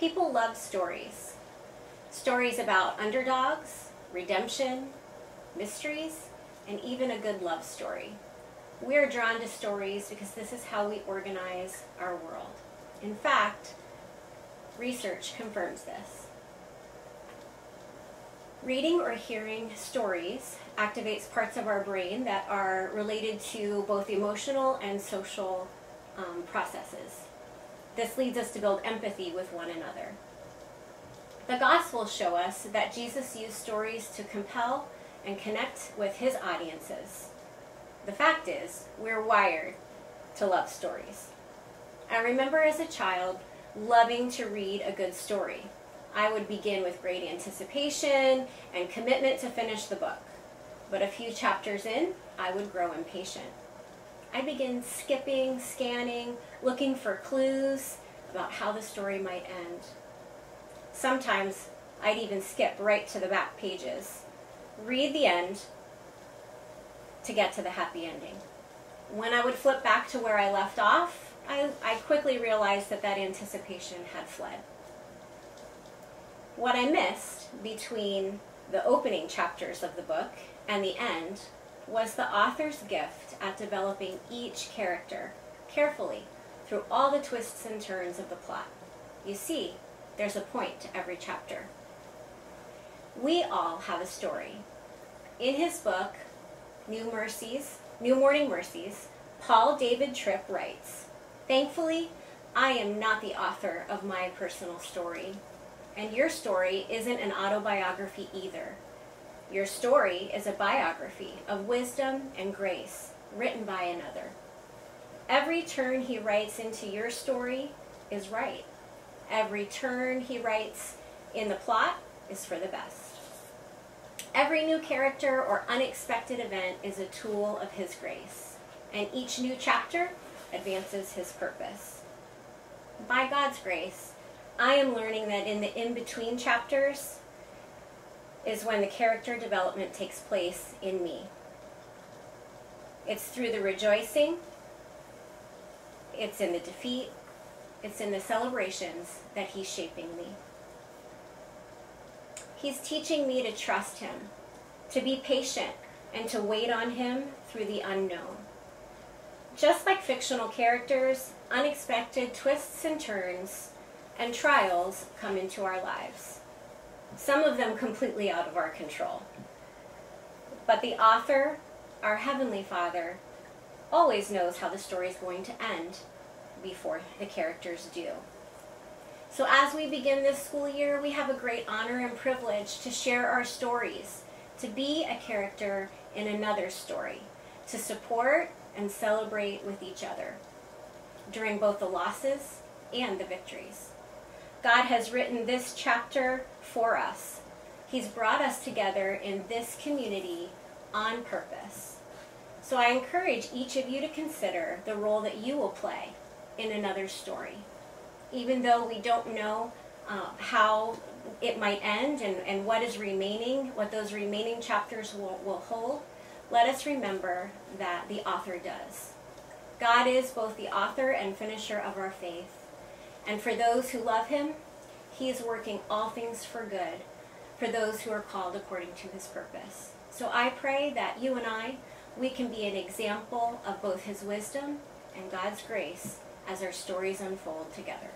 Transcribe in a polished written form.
People love stories. Stories about underdogs, redemption, mysteries, and even a good love story. We are drawn to stories because this is how we organize our world. In fact, research confirms this. Reading or hearing stories activates parts of our brain that are related to both emotional and social processes. This leads us to build empathy with one another. The Gospels show us that Jesus used stories to compel and connect with his audiences. The fact is, we're wired to love stories. I remember as a child loving to read a good story. I would begin with great anticipation and commitment to finish the book. But a few chapters in, I would grow impatient. I'd begin skipping, scanning, looking for clues about how the story might end. Sometimes I'd even skip right to the back pages, read the end to get to the happy ending. When I would flip back to where I left off, I quickly realized that anticipation had fled. What I missed between the opening chapters of the book and the end was the author's gift at developing each character carefully through all the twists and turns of the plot. You see, there's a point to every chapter. We all have a story. In his book, New Morning Mercies, Paul David Tripp writes, "Thankfully, I am not the author of my personal story, and your story isn't an autobiography either. Your story is a biography of wisdom and grace written by another. Every turn he writes into your story is right. Every turn he writes in the plot is for the best. Every new character or unexpected event is a tool of his grace, and each new chapter advances his purpose. By God's grace, I am learning that in the in-between chapters is when the character development takes place in me. It's through the rejoicing, it's in the defeat, it's in the celebrations that he's shaping me. He's teaching me to trust him, to be patient, and to wait on him through the unknown. Just like fictional characters, unexpected twists and turns and trials come into our lives. Some of them completely out of our control. But the author, our Heavenly Father, always knows how the story is going to end before the characters do. So as we begin this school year, we have a great honor and privilege to share our stories, to be a character in another story, to support and celebrate with each other during both the losses and the victories. God has written this chapter for us. He's brought us together in this community on purpose. So I encourage each of you to consider the role that you will play in another story. Even though we don't know how it might end and what is remaining, what those remaining chapters will hold, let us remember that the author does. God is both the author and finisher of our faith. And for those who love him, he is working all things for good for those who are called according to his purpose. So I pray that you and we can be an example of both his wisdom and God's grace as our stories unfold together.